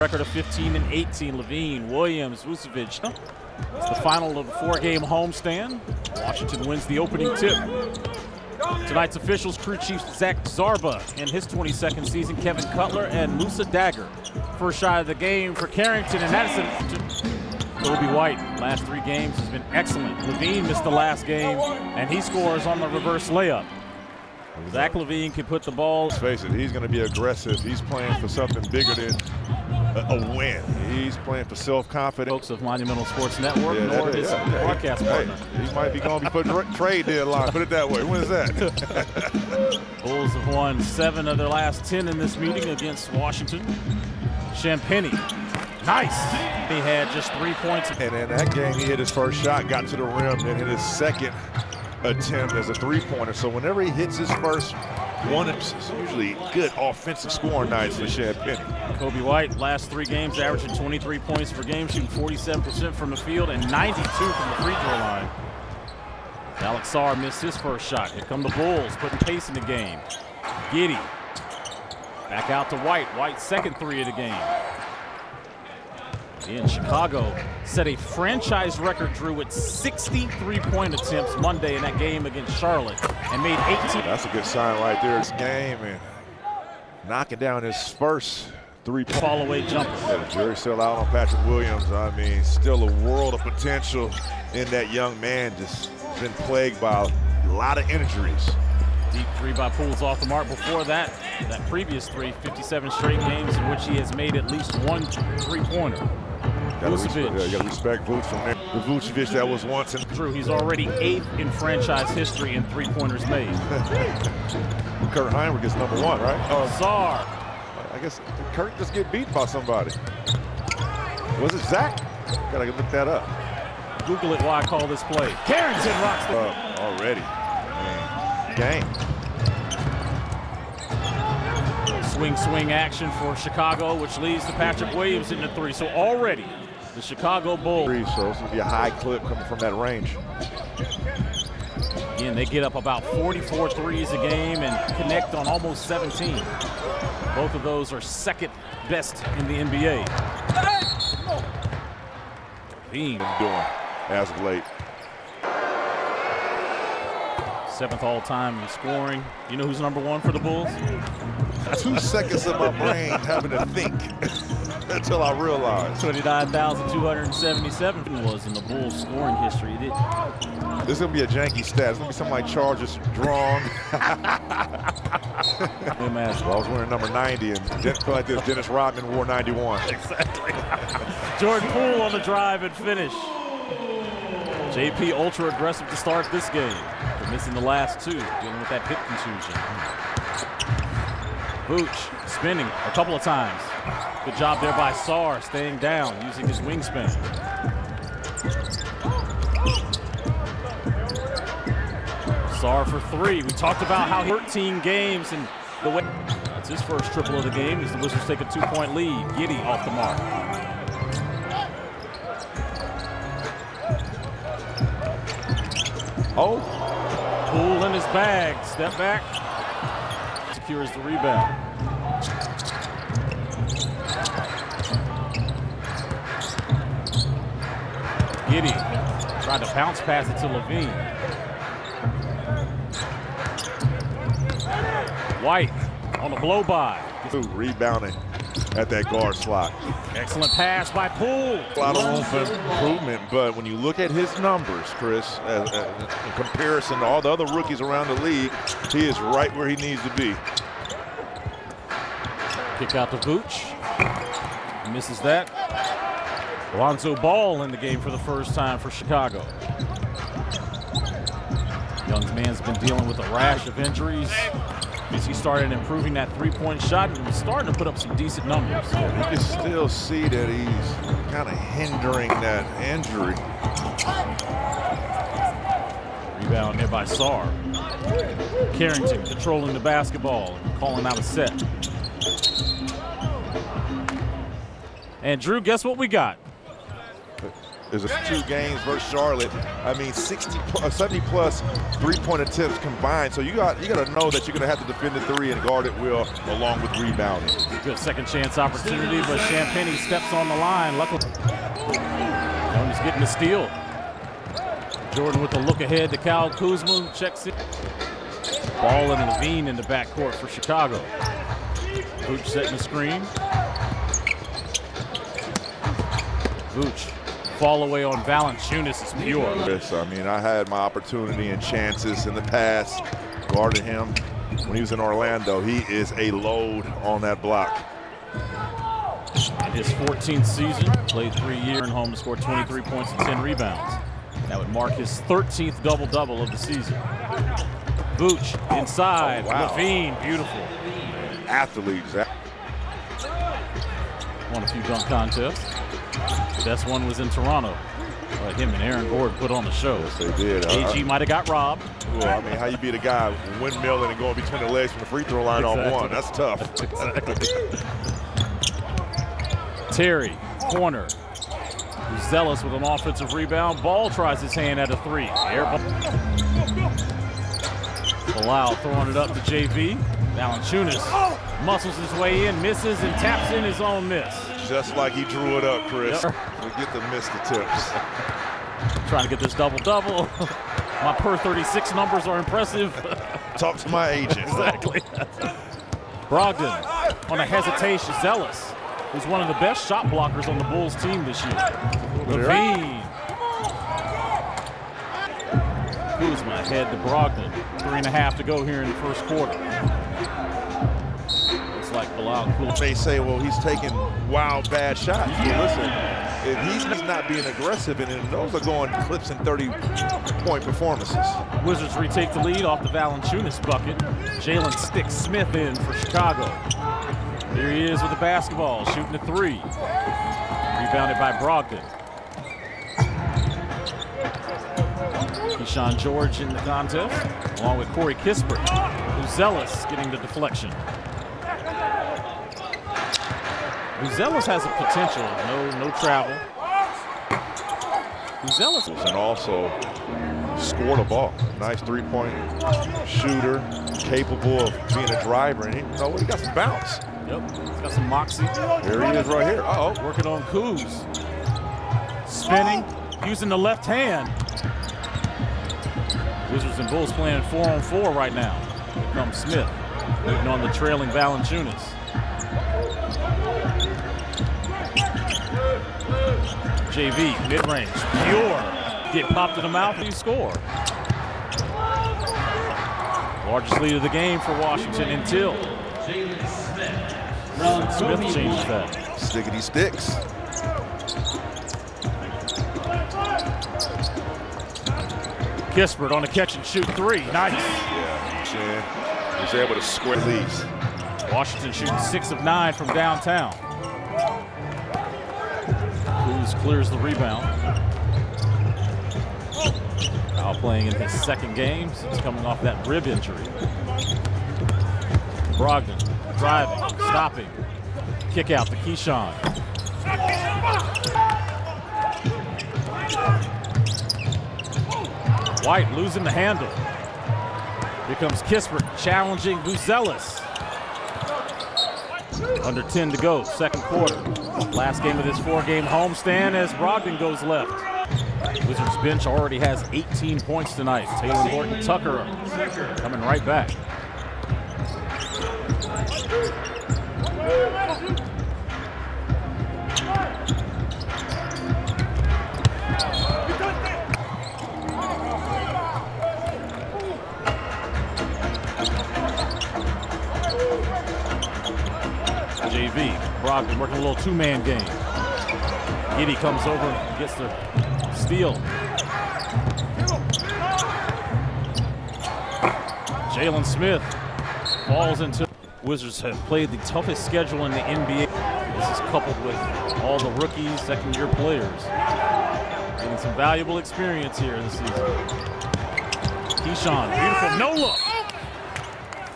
Record of 15 and 18. Levine, Williams, Vucevic. It's the final of the 4-game homestand. Washington wins the opening tip. Tonight's officials, crew chief Zach Zarba in his 22nd season, Kevin Cutler and Musa Dagger. First shot of the game for Carrington, and that's Coby White. Last 3 games has been excellent. Levine missed the last game, and he scores on the reverse layup. Zach LaVine can put the ball. Let's face it, he's going to be aggressive. He's playing for something bigger than a win. He's playing for self-confidence. Folks of Monumental Sports Network, nor his broadcast partner. He might be going before trade deadline, put it that way. When is that? Bulls have won 7 of their last 10 in this meeting against Washington. Champagnie, nice. He had just 3 points. And in that game, he hit his first shot, got to the rim, then hit his second attempt as a 3-pointer. So whenever he hits his first one, it's usually good offensive scoring nights for Champagnie. Coby White, last 3 games, averaging 23 points per game, shooting 47% from the field and 92 from the free throw line. Alex Sarr missed his first shot. Here come the Bulls, putting pace in the game. Giddey, back out to White. White's second 3 of the game. In Chicago, set a franchise record, Drew, with 60 3-point attempts Monday in that game against Charlotte, and made 18. That's a good sign right there. This game, and knocking down his first 3-point fall-away jumper. Yeah, the jury still out on Patrick Williams. I mean, still a world of potential in that young man. Just been plagued by a lot of injuries. Deep 3 by Poole's off the mark. Before that, that previous 3, 57 straight games in which he has made at least 1 3-pointer. Vucevic. You got to respect Vuce from there. The Vucevic that was once in. Drew, he's already 8th in franchise history in 3-pointers made. Kurt Heinrich is number 1, right? Sarr. I guess Kurt just get beat by somebody. Was it Zach? Gotta look that up. Google it while I call this play. Carrington rocks the already. Man. Game. Swing action for Chicago, which leads to Patrick Williams in the 3. So already the Chicago Bulls. So it's going to be a high clip coming from that range. Again, they get up about 44 threes a game and connect on almost 17. Both of those are second best in the NBA. Doing as of late. 7th all-time in scoring. You know who's number 1 for the Bulls? 2 seconds of my brain having to think until I realized. 29,277 was in the Bulls' scoring history. This is going to be a janky stat. It's going to be something like Chargers drawn. I was wearing number 90, and didn't feel like this. Dennis Rodman wore 91. Exactly. Jordan Poole on the drive and finish. JP ultra aggressive to start this game, but missing the last 2, dealing with that hip contusion. Vooch spinning a couple of times. Good job there by Sarr, staying down, using his wingspan. Sarr for 3. We talked about how 13 games and the way. That's his first triple of the game as the Wizards take a 2-point lead. Giddey off the mark. Poole in his bag. Step back. Secures the rebound. Giddey tried to bounce pass it to Levine. White on the blow-by. Rebounding at that guard slot. Excellent pass by Poole. A lot of room for improvement, but when you look at his numbers, Chris, in comparison to all the other rookies around the league, he is right where he needs to be. Kick out to Vooch. Misses that. Lonzo Ball in the game for the first time for Chicago. Young man's been dealing with a rash of injuries. As he started improving that 3-point shot and was starting to put up some decent numbers. Yeah, you can still see that he's kind of hindering that injury. Rebound there by Sarr. Carrington controlling the basketball and calling out a set. And Drew, guess what we got? is 2 games versus Charlotte. I mean, 70-plus three-point attempts combined. So you got to know that you're going to have to defend the 3 and guard it well, along with rebounding. Good second chance opportunity, but Champagnie steps on the line. Luckily, he's getting the steal. Jordan with the look ahead to Kyle Kuzma, checks it. Ball and Levine in the backcourt for Chicago. Vooch setting the screen. Vooch, fall away on Valanciunas is pure. Yes, I mean, I had my opportunity and chances in the past, guarded him when he was in Orlando. He is a load on that block. In his 14th season, played 3 years, and home to score 23 points and 10 rebounds. That would mark his 13th double-double of the season. Vooch inside, Levine, beautiful. Athletes. Won a few dunk contests. The best one was in Toronto. Him and Aaron Gordon put on the show. Yes, they did. AG might have got robbed. Well, I mean, how you beat a guy windmilling and going between the legs from the free throw line on one? That's tough. Exactly. Terry, corner. Zealous with an offensive rebound. Ball tries his hand at a 3. Air ball. Bilal throwing it up to JV. Valanciunas muscles his way in, misses, and taps in his own miss. Just like he drew it up, Chris. Yep. We get to miss the tips. Trying to get this double-double. My per 36 numbers are impressive. Talk to my agent. Exactly. Brogdon on a hesitation. Zealous, who's one of the best shot blockers on the Bulls team this year. Levine. Kuzma ahead to Brogdon. 3.5 to go here in the first quarter. Looks like Bilal cool. They say, well, he's taking wild, bad shots. But listen, if he's not being aggressive, and those are going clips and 30-point performances. Wizards retake the lead off the Valanciunas bucket. Jalen sticks Smith in for Chicago. Here he is with the basketball, shooting a 3. Rebounded by Brogdon. Keyshawn George in the contest, along with Corey Kispert, who's Zealous getting the deflection. Zealous has a potential, no travel. Zealous. And also scored a ball. Nice 3-point shooter, capable of being a driver. And he got some bounce. Yep, he's got some moxie. There he is right here. Uh-oh. Working on Kuz. Spinning, using the left hand. Wizards and Bulls playing 4-on-4 right now. Here comes Smith, waiting on the trailing Valanciunas. JV, mid-range, pure. Get popped in the mouth and you score. Largest lead of the game for Washington until Smith changes that. Stickity sticks. Kispert on a catch and shoot 3. Nice. Yeah, was able to square these. Washington shooting 6 of 9 from downtown. Kuz clears the rebound. Kyle playing in his second game since coming off that rib injury. Brogdon driving, stopping. Kick out to Keyshawn. White losing the handle. Here comes Kispert challenging Buzelis. Under 10 to go, second quarter. Last game of this 4-game homestand as Brogdon goes left. Wizards bench already has 18 points tonight. Taylor Horton Tucker coming right back. JV, Brogdon working a little 2-man game. Giddey comes over and gets the steal. Jalen Smith falls into. Wizards have played the toughest schedule in the NBA. This is coupled with all the rookies, second-year players. Getting some valuable experience here this season. Keyshawn, beautiful no-look.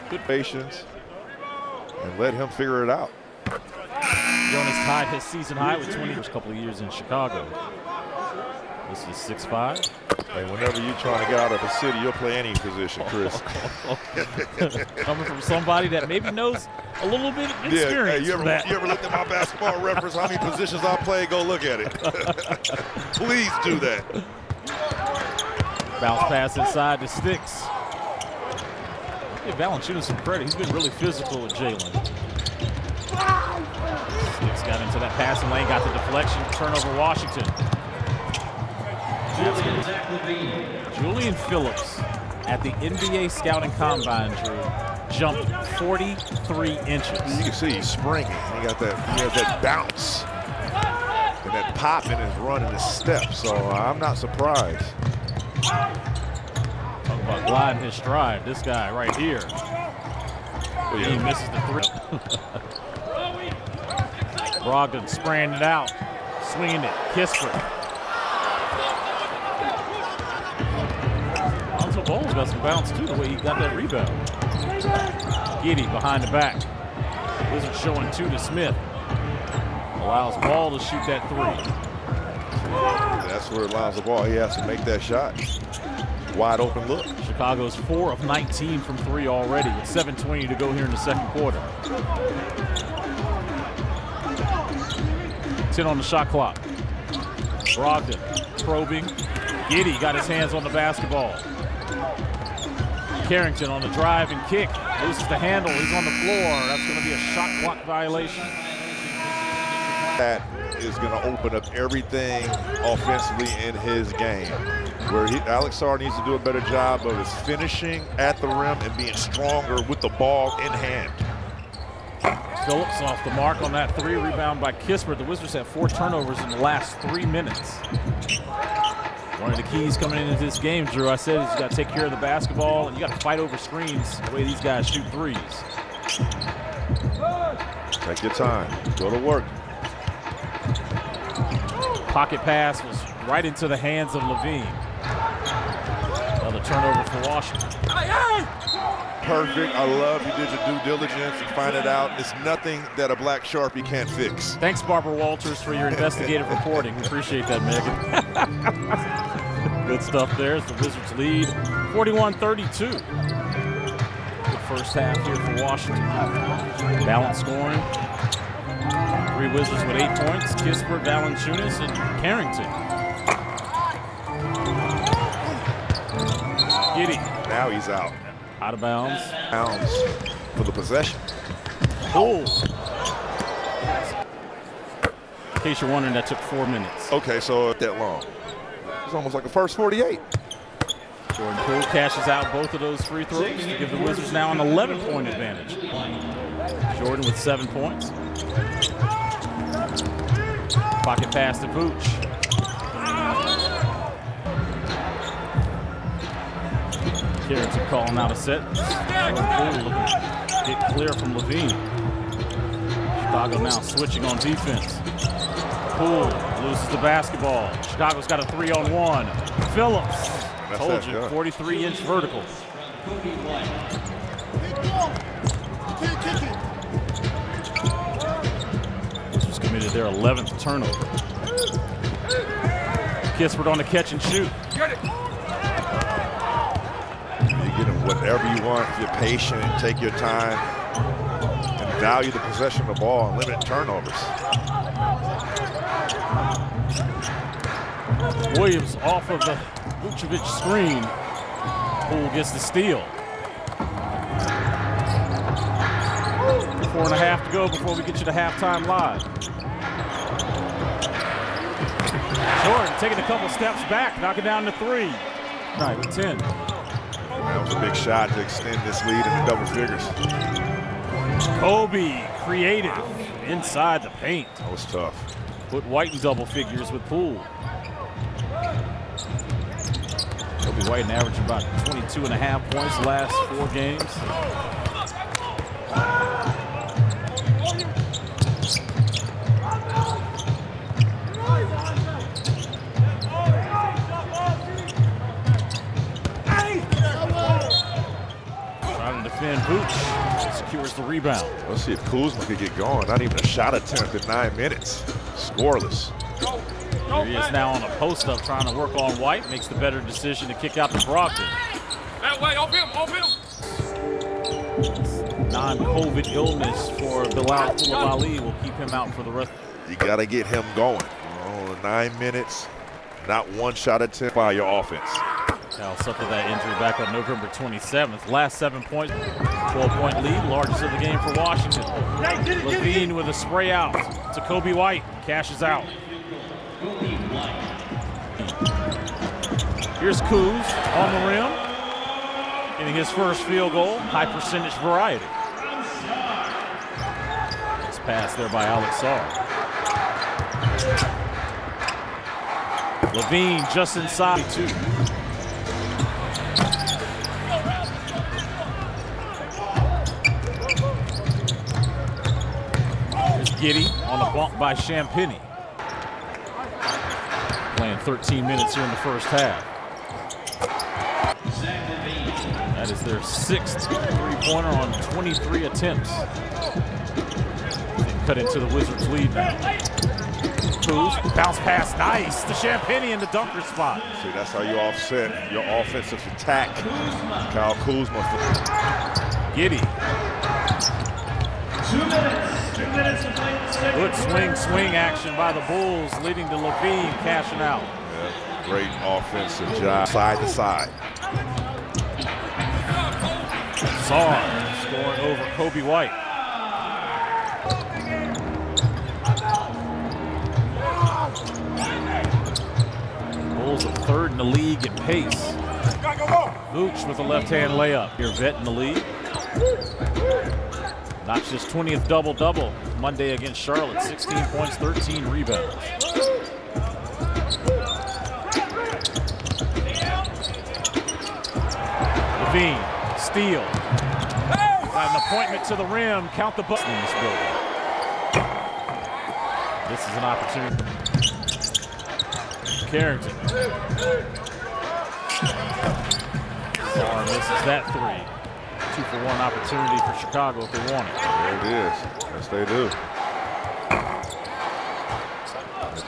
Good patience and let him figure it out. Jonas tied his season high with 20 first couple of years in Chicago. This is 6'5". Hey, whenever you're trying to get out of a city, you'll play any position, Chris. Coming from somebody that maybe knows a little bit of Yeah, experience. hey, you for that. ever looked at my basketball reference? How many positions I play? Go look at it. Please do that. Bounce pass inside to Sticks. Give Valanciunas some credit. He's been really physical with Jalen. Sticks got into that passing lane, got the deflection, turnover Washington. Julian Phillips at the NBA Scouting Combine, Drew, jumped 43 inches. You can see he's springing. He has that bounce and that pop in his run and his step. So I'm not surprised. Talk about gliding his stride. This guy right here. He misses the three. Brogdon spraying it out, swinging it. Kispert. Lonzo Ball's got some bounce too, the way he got that rebound. Giddey behind the back. Wizards showing 2 to Smith. Allows Ball to shoot that 3. That's where it allows the ball. He has to make that shot. Wide open look. Chicago's 4 of 19 from 3 already with 7:20 to go here in the second quarter. 10 on the shot clock. Brogdon probing. Giddey got his hands on the basketball. Carrington on the drive and kick. Loses the handle. He's on the floor. That's going to be a shot clock violation. That is going to open up everything offensively in his game. Where Alex Sarr needs to do a better job of his finishing at the rim and being stronger with the ball in hand. Phillips off the mark on that 3. Rebound by Kispert. The Wizards have 4 turnovers in the last 3 minutes. One of the keys coming into this game, Drew, I said, is you got to take care of the basketball and you got to fight over screens the way these guys shoot threes. Take your time. Go to work. Pocket pass was right into the hands of Levine. Another turnover for Washington. Perfect. I love you did your due diligence and find it out. It's nothing that a black Sharpie can't fix. Thanks, Barbara Walters, for your investigative reporting. We appreciate that, Megan. Good stuff there as the Wizards lead 41-32. Good first half here for Washington. Balanced scoring. 3 Wizards with 8 points. Kispert, Valanciunas, and Carrington. Giddey. Now he's out. Out of bounds. Bounds for the possession. Oh. In case you're wondering, that took 4 minutes. Okay, so that long. It's almost like the first 48. Jordan Poole cashes out both of those free throws to give the Wizards now an 11-point advantage. Jordan with 7 points. Pocket pass to Vooch. Carrington calling out a set. Jordan Poole looking to get clear from Levine. Chicago now switching on defense. Poole loses the basketball. Chicago's got a 3-on-1. Phillips. Told you, 43-inch vertical. Wizards committed their 11th turnover. Kispert on the catch and shoot. You get him whatever you want. If you're patient, take your time, and value the possession of the ball and limit turnovers. Williams off of the Vucevic screen. Poole gets the steal. 4.5 to go before we get you to halftime live. Jordan taking a couple steps back, knocking down the 3. All right, with 10. That was a big shot to extend this lead into double figures. Kobe, creative, inside the paint. That was tough. Put White in double figures with Poole. Kobe White averaging about 22.5 points the last 4 games. Trying to defend Vooch. Secures the rebound. Let's see if Kuzma could get going. Not even a shot attempt in 9 minutes. Scoreless. Here he is now on a post-up trying to work on White. Makes the better decision to kick out to Brogdon. That way, off him. Non-COVID illness for Bilal Coulibaly will keep him out for the rest. You got to get him going. 9 minutes, not one shot attempt by your offense. Cal suffered that injury back on November 27th. Last 7 points, 12-point lead, largest of the game for Washington. LaVine with a spray out to Coby White, cashes out. Here's Kuz on the rim, getting his first field goal, high percentage variety. Nice pass there by Alex Sarr. LaVine just inside two. Giddey on the bump by Champagnie. Playing 13 minutes here in the first half. That is their 6th three-pointer on 23 attempts. They cut into the Wizards' lead now. Kuz, bounce pass, nice to Champagnie in the dunker spot. See, that's how you offset your offensive attack. Kyle Kuzma. Giddey. 2 minutes. 2 minutes to play. Good swing action by the Bulls, leading to LaVine cashing out. Yeah, great offensive job, side to side. Sarr scoring over Coby White. Bulls are 3rd in the league in pace. Vooch with a left-hand layup. Your vet in the league. Notched his 20th double-double Monday against Charlotte. 16 points, 13 rebounds. LaVine, steal. Got an appointment to the rim. Count the button in this building. This is an opportunity. Carrington. Sarr misses that three. 2-for-1 opportunity for Chicago if they want it. There it is. Yes, they do.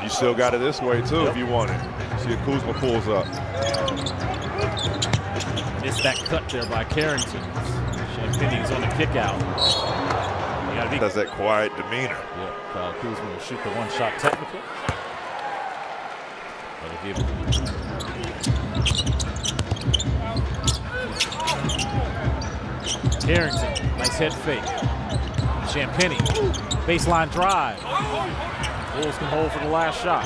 You still got it this way, too, if you want it. See if Kuzma pulls up. Missed that cut there by Carrington. Champagnie's on the kick out. Has that quiet demeanor. Yeah, Kyle Kuzma will shoot the one-shot technical. That'll give him. Carrington, nice head fake. Champagnie, baseline drive. Bulls can hold for the last shot.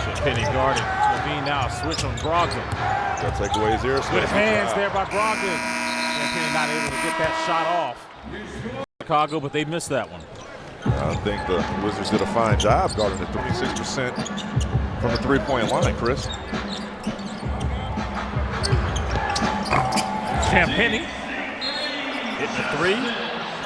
Champagnie guarded. LaVine now switch on Brogdon. Got to take away his ear. Good hands there by Brogdon. Champagnie not able to get that shot off. Chicago, but they missed that one. I think the Wizards did a fine job guarding the 36% from the three-point line, Chris. Champagnie hitting the three.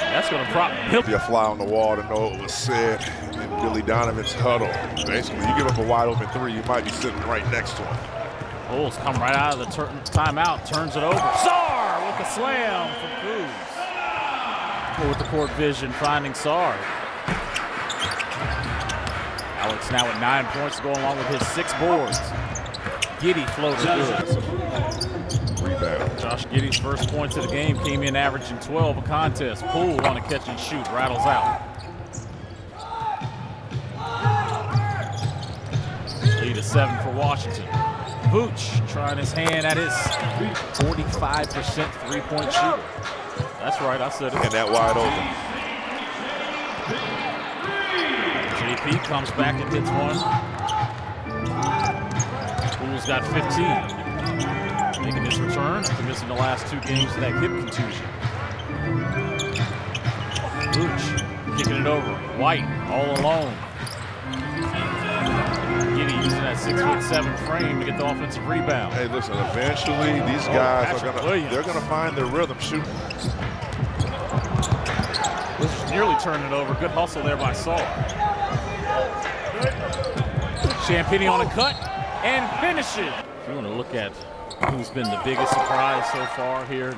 That's going to prop him. Be a fly on the wall to know what was said in Billy Donovan's huddle. Basically, you give up a wide-open three, you might be sitting right next to him. Bulls come right out of the timeout, turns it over. Sarr with the slam from Kuz. With the court vision, finding Sarr. Alex now at 9 points to go along with his 6 boards. Giddey floated good. Rebound. Josh Giddey's first points of the game came in averaging 12 a contest. Poole on a catch and shoot, rattles out. Lead is 7 for Washington. Vooch trying his hand at his 45% three-point shooter. That's right, I said it. And that wide open. JP comes back and hits one. Poole's got 15. Making his return after missing the last 2 games of that hip contusion. Vooch kicking it over. White all alone. Giddey using that 6'7" frame to get the offensive rebound. Hey, listen, eventually these guys they're gonna find their rhythm shooting. This is nearly turning it over. Good hustle there by Sarr. Champagnie on a cut and finishes. If you want to look at who's been the biggest surprise so far here,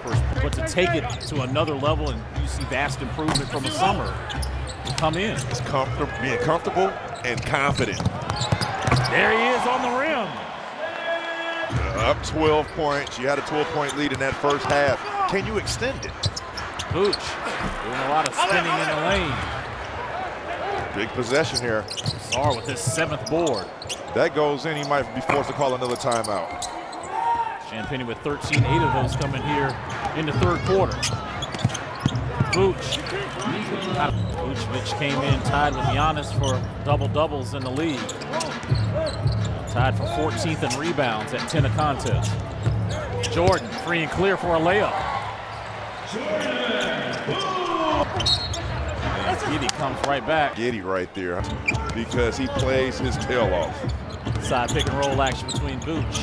first, but to take it to another level, and you see vast improvement from the summer to come in. It's being comfortable and confident. There he is on the rim. Up 12 points. You had a 12-point lead in that first half. Can you extend it? Vooch doing a lot of spinning in the lane. Big possession here. Sarr with his 7th board. That goes in, he might be forced to call another timeout. Champaign with 13, 8 of those coming here in the third quarter. Vooch. Vucevic came in tied with Giannis for double-doubles in the league. Tied for 14th in rebounds at 10 a contest. Jordan free and clear for a layup. And Giddey comes right back. Giddey right there because he plays his tail off. Side pick and roll action between Vooch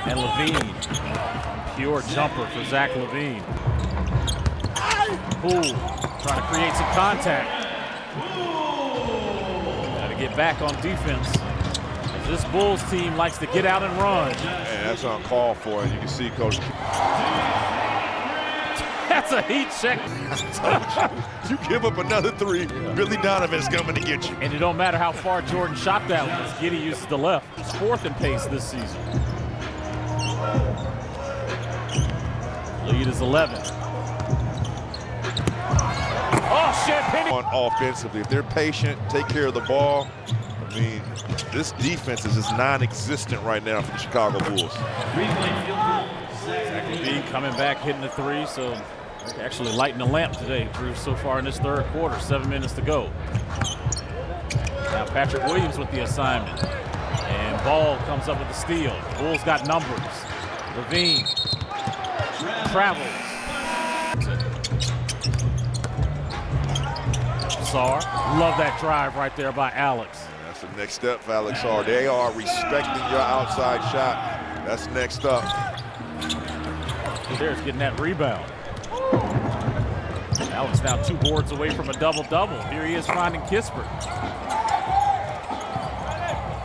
and Levine. Pure jumper for Zach Levine. Poole trying to create some contact. Got to get back on defense. This Bulls team likes to get out and run. And that's uncalled for, and you can see Coach. That's a heat check. You give up another 3, Billy Donovan's coming to get you. And it don't matter how far Jordan shot that one. Giddey uses the left. He's 4th in pace this season. Lead is 11. Oh, Champaign. On offensively, if they're patient, take care of the ball. I mean, this defense is just non-existent right now for the Chicago Bulls. Zach Levine coming back, hitting the 3, so actually lighting the lamp today, Drew, so far in this third quarter. 7 minutes to go. Now Patrick Williams with the assignment. And Ball comes up with the steal. Bulls got numbers. Levine travels. Sarr, love that drive right there by Alex. That's the next step for Alex Sarr. They are respecting your outside shot. That's next up. There's getting that rebound. Alex now 2 boards away from a double-double. Here he is finding Kispert.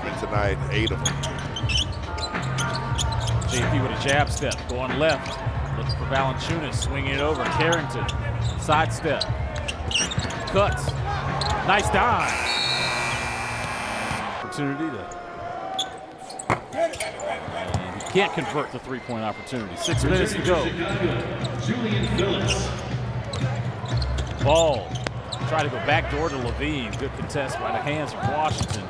And tonight, 8 of them. JP with a jab step, going left. Looking for Valanciunas, swinging it over. Carrington, sidestep. Cuts. Nice dive. Opportunity to. And he can't convert the 3-point opportunity. 6 minutes to go. Ball. Try to go back door to Levine. Good contest by the hands of Washington.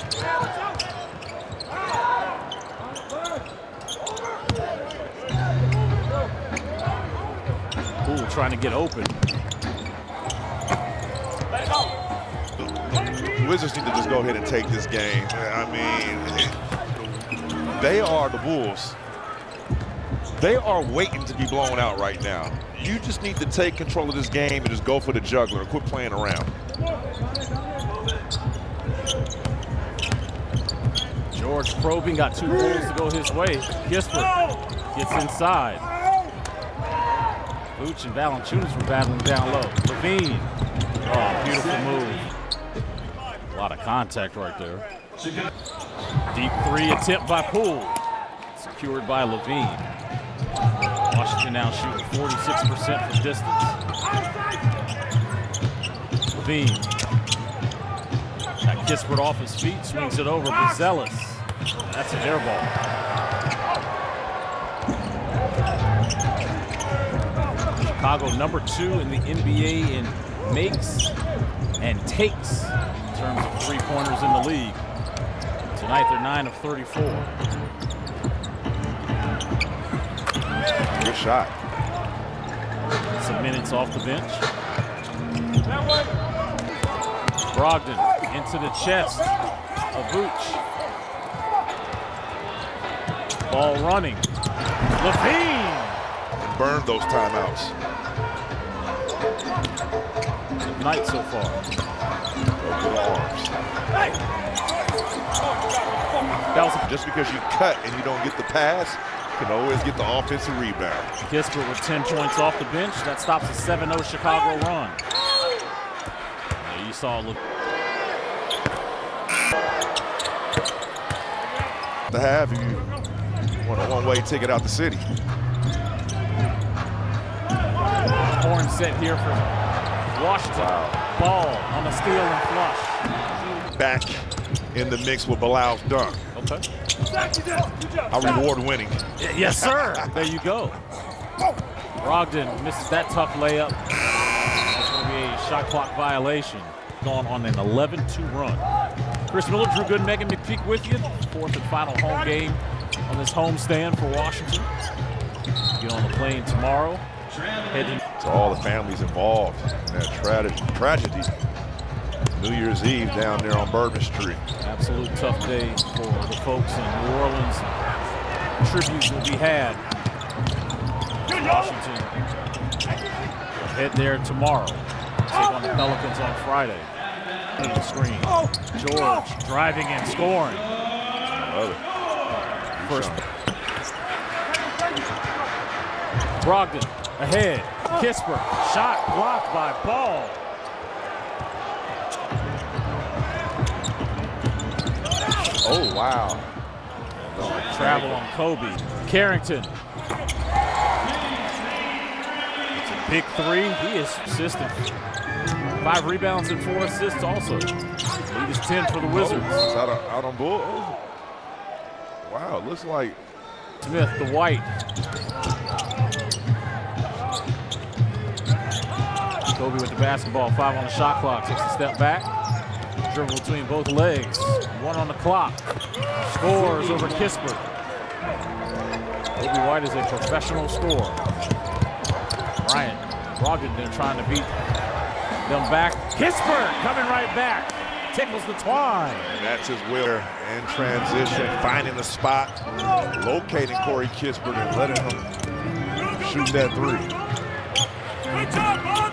Poole trying to get open. Wizards need to just go ahead and take this game. I mean, they are the Bulls. They are waiting to be blown out right now. You just need to take control of this game and just go for the juggler and quit playing around. George probing, got 2 goals to go his way. Kispert gets inside. Vooch and Valanciunas were battling down low. Levine. Oh, beautiful move. A lot of contact right there. Deep 3 attempt by Poole. Secured by Levine. Washington now shooting 46% from distance. Levine. Got Kispert off his feet, swings it over. Buzelis. That's an air ball. Chicago number 2 in the NBA in makes and takes in terms of 3-pointers in the league. Tonight they're 9 of 34. Good shot. Some minutes off the bench. Brogdon into the chest of Vooch. Ball running. Levine. Burn those timeouts. Good night so far. Good arms. That was Just because you cut and you don't get the pass, you can always get the offensive rebound. Kispert with 10 points off the bench. That stops a 7-0 Chicago run. Yeah, you saw To have you want a one-way ticket out the city. set here for Washington. Wow. Ball on the steal and flush. Back in the mix with Bilal's dunk. Okay. I reward winning. Yes, sir. There you go. Brogdon misses that tough layup. That's going to be a shot clock violation. Going on an 11-2 run. Chris Miller, Drew Gooden, Megan McPeak with you. Fourth and final home game on this homestand for Washington. Get on the plane tomorrow. Heading To all the families involved in that tragedy. New Year's Eve down there on Bourbon Street. absolute tough day for the folks in New Orleans. Tributes will be had. Washington will head there tomorrow. Take on the Pelicans on Friday. Under the screen. George driving and scoring. Love it. First. Brogdon ahead. Kispert. Shot blocked by Ball. Oh, wow. Travel on Kobe. Carrington. It's a big three. He is consistent. 5 rebounds and 4 assists also. Lead is 10 for the Wizards. It's out on Bull. Wow, it looks like Smith to White. Kobe with the basketball, 5 on the shot clock, takes a step back. Dribble between both legs, 1 on the clock. Scores over Kispert. Kobe White is a professional scorer. Bryant, Brogdon then trying to beat them back. Kispert coming right back. Tickles the twine. that's his will in transition, finding the spot, locating Corey Kispert and letting him shoot that three. Good job, bud.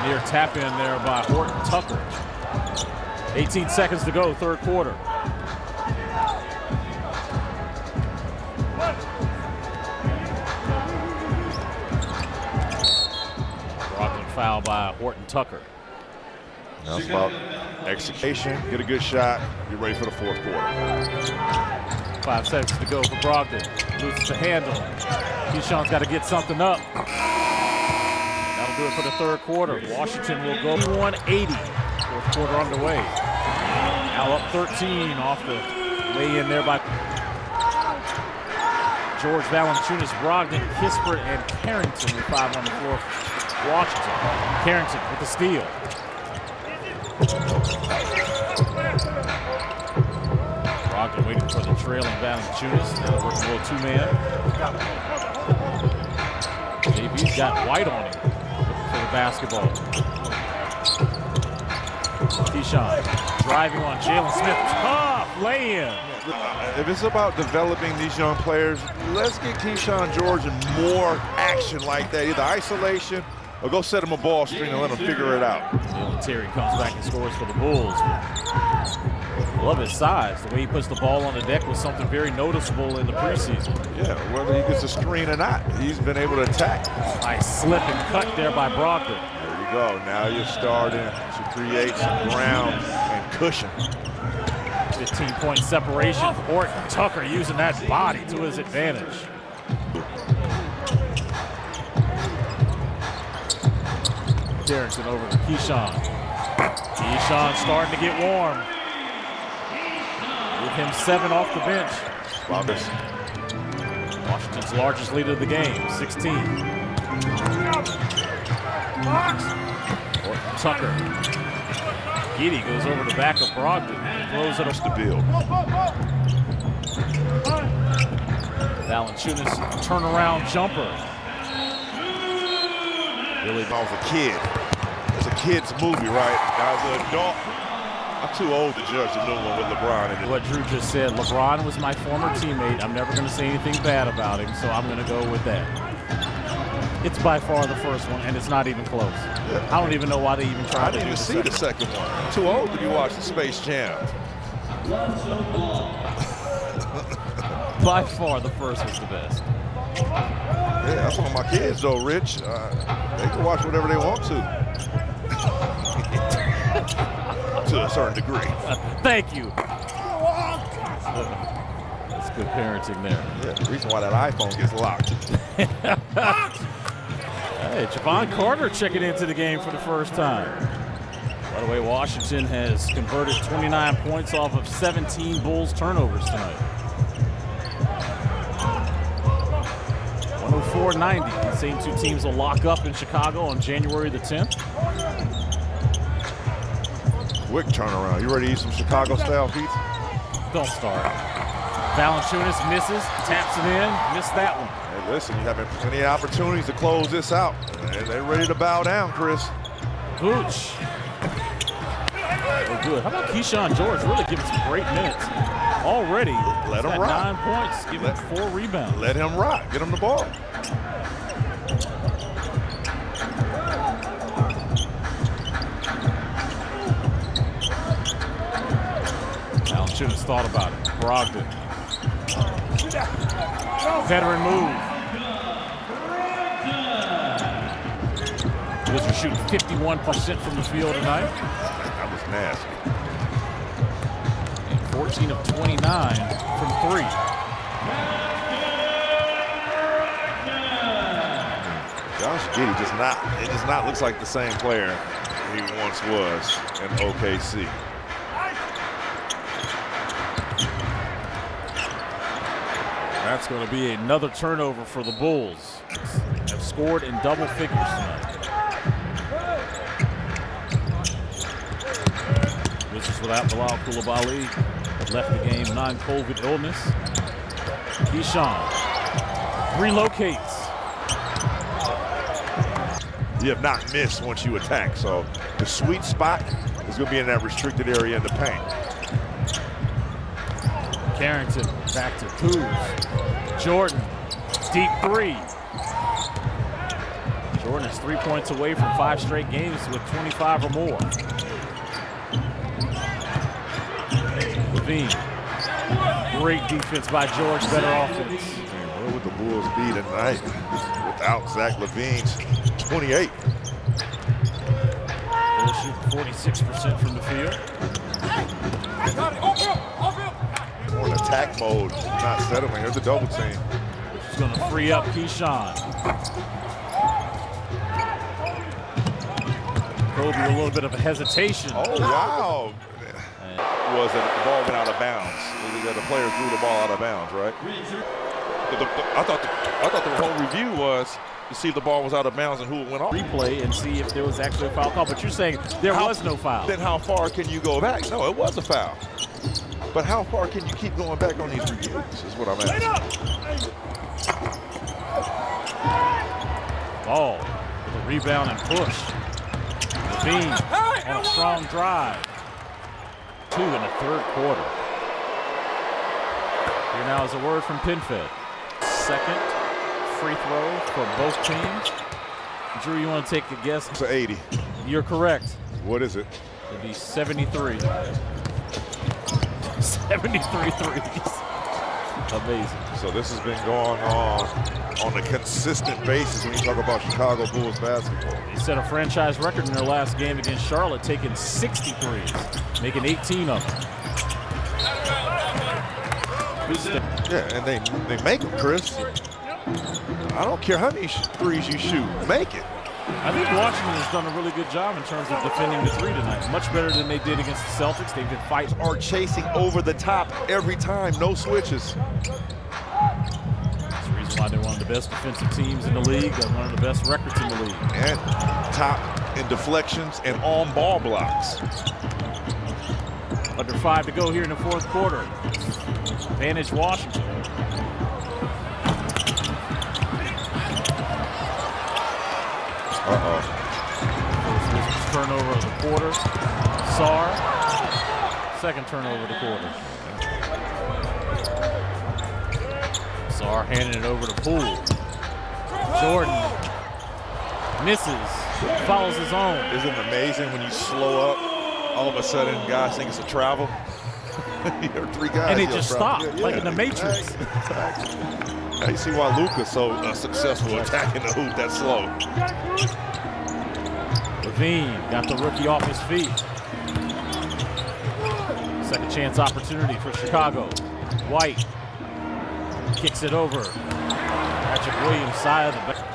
Near tap in there by Horton Tucker. 18 seconds to go, third quarter. Brogdon foul by Horton Tucker. Now it's about execution, get a good shot, get ready for the fourth quarter. 5 seconds to go for Brogdon. Loses the handle. Keyshawn's got to get something up. That'll do it for the third quarter. Washington will go 180. Fourth quarter underway. Now up 13 off the way in there by George Valanciunas, Brogdon, Kispert, and Carrington with 5 on the floor. Washington. Carrington with the steal. Brogdon waiting for the trailing Valanciunas. Now working a little two-man. JV's got White on him for the basketball. Keyshawn driving on Jalen Smith. Tough lay-in. If it's about developing these young players, let's get Keyshawn George in more action like that, either isolation or go set him a ball screen and let him figure it out. Jalen Terry comes back and scores for the Bulls. Love his size. The way he puts the ball on the deck was something very noticeable in the preseason. Yeah, whether he gets a screen or not, he's been able to attack. Nice slip and cut there by Brogdon. There you go. Now you're starting to create some ground and cushion. 15-point separation. Horton Tucker using that body to his advantage. Carrington over to Keyshawn. Keyshawn starting to get warm. With him 7 off the bench. Washington's largest lead of the game, 16. Horton Tucker. Giddey goes over the back of Brogdon. Throws it up to build. Valanciunas turnaround jumper. Really, I was a kid. It's a kid's movie, right? Now as an adult, I'm too old to judge the new one with LeBron. What Drew just said, LeBron was my former teammate. I'm never going to say anything bad about him, so I'm going to go with that. It's by far the first one, and it's not even close. Yeah. I don't even know why they even tried I didn't even see the second one. I'm too old to be watching Space Jam. By far, the first was the best. Yeah, that's one of my kids, though, Rich. They can watch whatever they want to. To a certain degree. Thank you. That's good parenting there. Yeah, the reason why that iPhone gets locked. Hey, Javon Carter checking into the game for the first time. By the way, Washington has converted 29 points off of 17 Bulls turnovers tonight. 104-90. The same two teams will lock up in Chicago on January the 10th. Quick turnaround. You ready to eat some Chicago-style pizza? Don't start. Valanciunas misses, taps it in, missed that one. Hey, listen, you have plenty of opportunities to close this out. And they're ready to bow down, Chris. Vooch. Oh, good. How about Keyshawn George really giving some great minutes already? Let him rock. 9 points, giving 4 rebounds. Let him rock. Get him the ball. Valanciunas thought about it. Brogdon. Veteran move. Wizards shooting 51% from the field tonight. That was nasty. And 14 of 29 from 3. Josh Giddey it does not looks like the same player he once was in OKC. That's going to be another turnover for the Bulls. Have scored in double figures tonight. Wizards without Bilal Coulibaly. Left the game, non-COVID illness. Keyshawn relocates. You have not missed once you attack, so the sweet spot is going to be in that restricted area in the paint. Carrington back to Kuz. Jordan, deep 3. Jordan is 3 points away from 5 straight games with 25 or more. Levine, great defense by George, better offense. Where would the Bulls be tonight without Zach LaVine's 28? Bulls shooting 46% from the field. More in attack mode, not settling. Here's a double team. Which is going to free up Keyshawn. Kobe with a little bit of a hesitation. Oh, wow. Was that the ball went out of bounds. The player threw the ball out of bounds, right? I thought the whole review was to see if the ball was out of bounds and who it went off. Replay and see if there was actually a foul call. But you're saying there was no foul. Then how far can you go back? No, it was a foul. But how far can you keep going back on these reviews is what I'm asking. Ball with a rebound and push. Levine on a strong drive. 2 in the third quarter. Here now is a word from PinFed. Second free throw for both teams. Drew, you want to take a guess? It's 80. You're correct. What is it? It'd be 73. 73 threes. Amazing. So this has been going on a consistent basis when you talk about Chicago Bulls basketball. They set a franchise record in their last game against Charlotte, taking 63s, making 18 of them. Yeah, and they make them, Chris. I don't care how many threes you shoot, make it. I think Washington has done a really good job in terms of defending the 3 tonight. Much better than they did against the Celtics. They've been fighting. Are chasing over the top every time, no switches. That's the reason why they're one of the best defensive teams in the league, and one of the best records in the league. And top in deflections and on ball blocks. Under 5 to go here in the fourth quarter. Advantage Washington. First turnover of the quarter. Sarr. Second turnover of the quarter. Sarr handing it over to Poole. Jordan misses. Follows his own. Isn't it amazing when you slow up, all of a sudden guys think it's a travel? You heard 3 guys. And it just stopped, like in the Matrix. Exactly. Now you see why Luka's so successful attacking the hoop that slow. Levine got the rookie off his feet. Second chance opportunity for Chicago. White kicks it over. Patrick Williams side of the back.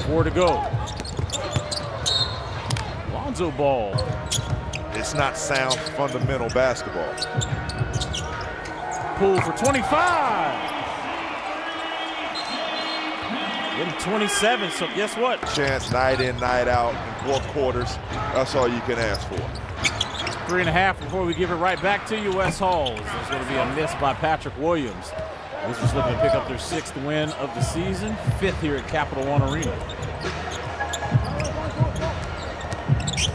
4 to go. Lonzo Ball. It's not sound fundamental basketball. Poole for 25. Getting 27, so guess what? Chance night in, night out in 4 quarters. That's all you can ask for. 3.5 before we give it right back to you, Wes Halls. There's going to be a miss by Patrick Williams. Wizards looking to pick up their 6th win of the season, 5th here at Capital One Arena.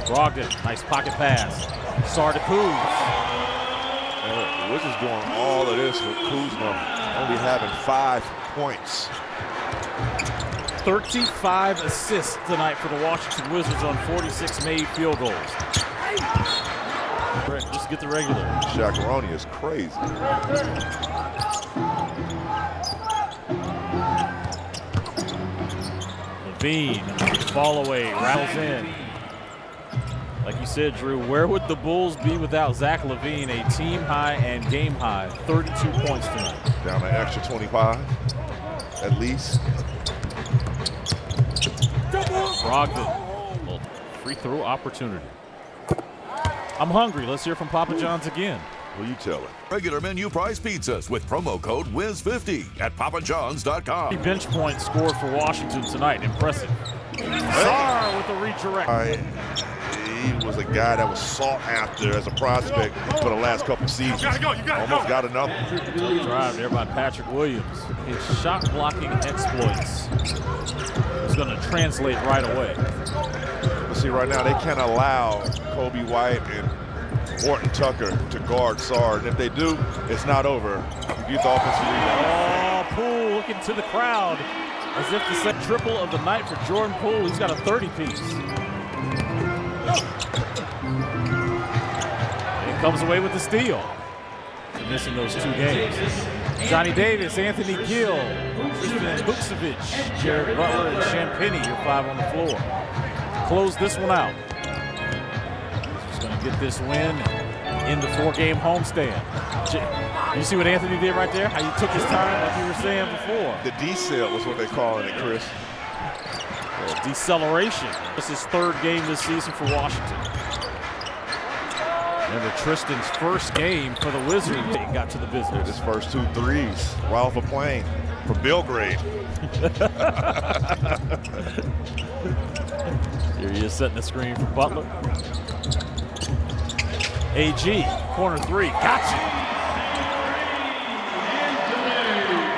Brogdon, nice pocket pass. Sarr to Kuz. Wizards doing all of this with Kuzma only having 5 points. 35 assists tonight for the Washington Wizards on 46 made field goals. Just get the regular. Shakaroni is crazy. LaVine, fall away, rattles in. Like you said, Drew, where would the Bulls be without Zach LaVine? A team high and game high, 32 points tonight. Down an extra 25, at least. Brogdon, free throw opportunity. I'm hungry. Let's hear from Papa John's again. Who you telling? Regular menu price pizzas with promo code WIZ50 at papajohns.com. Bench point scored for Washington tonight. Impressive. Sarr with a redirect. He was a guy that was sought after as a prospect for the last couple seasons. Almost got another. Tough drive there by Patrick Williams. His shot blocking exploits is going to translate right away. But see, right now they can't allow Kobe White and Horton Tucker to guard Sarr, and if they do, it's not over. You get the offensive rebound. Oh, Poole looking to the crowd as if to set triple of the night for Jordan Poole. He's got a 30-piece. And comes away with the steal. They're missing those 2 games. Johnny Davis, Anthony Gill, Tristan Vukcevic, Jared Butler, and Champagnie, your 5 on the floor. Close this one out. He's going to get this win in the 4-game homestand. You see what Anthony did right there? How he took his time, like you were saying before. The decel was what they're calling it, Chris. Deceleration. This is his 3rd game this season for Washington. Remember Tristan's first game for the Wizards. He got to the business. His first 2 threes while off a plane from Belgrade. Here he is setting the screen for Butler. AG, corner 3, gotcha.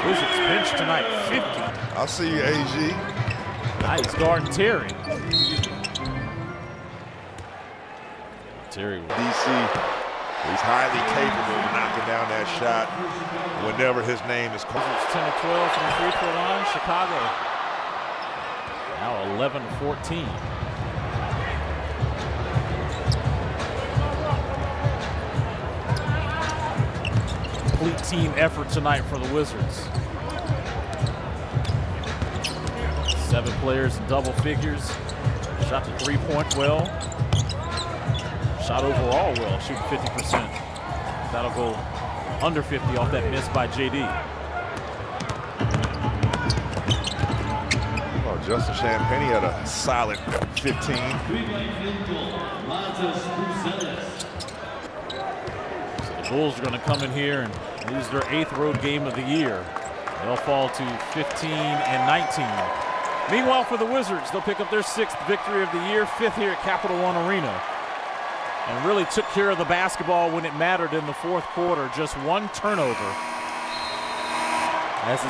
Wizards bench tonight, 50. I'll see you, AG. Nice guarding Terry. Terry. DC, he's highly capable of knocking down that shot whenever his name is called. It's 10 to 12 from the free throw line. Chicago now 11 to 14. Complete team effort tonight for the Wizards. 7 players in double figures. Shot the 3-point well. Shot overall well, shooting 50%. That'll go under 50 off that miss by JD. Oh, Justin Champagnie had a solid 15. So the Bulls are going to come in here and lose their 8th road game of the year. They'll fall to 15 and 19. Meanwhile, for the Wizards, they'll pick up their 6th victory of the year, 5th here at Capital One Arena. And really took care of the basketball when it mattered in the 4th quarter. Just 1 turnover. As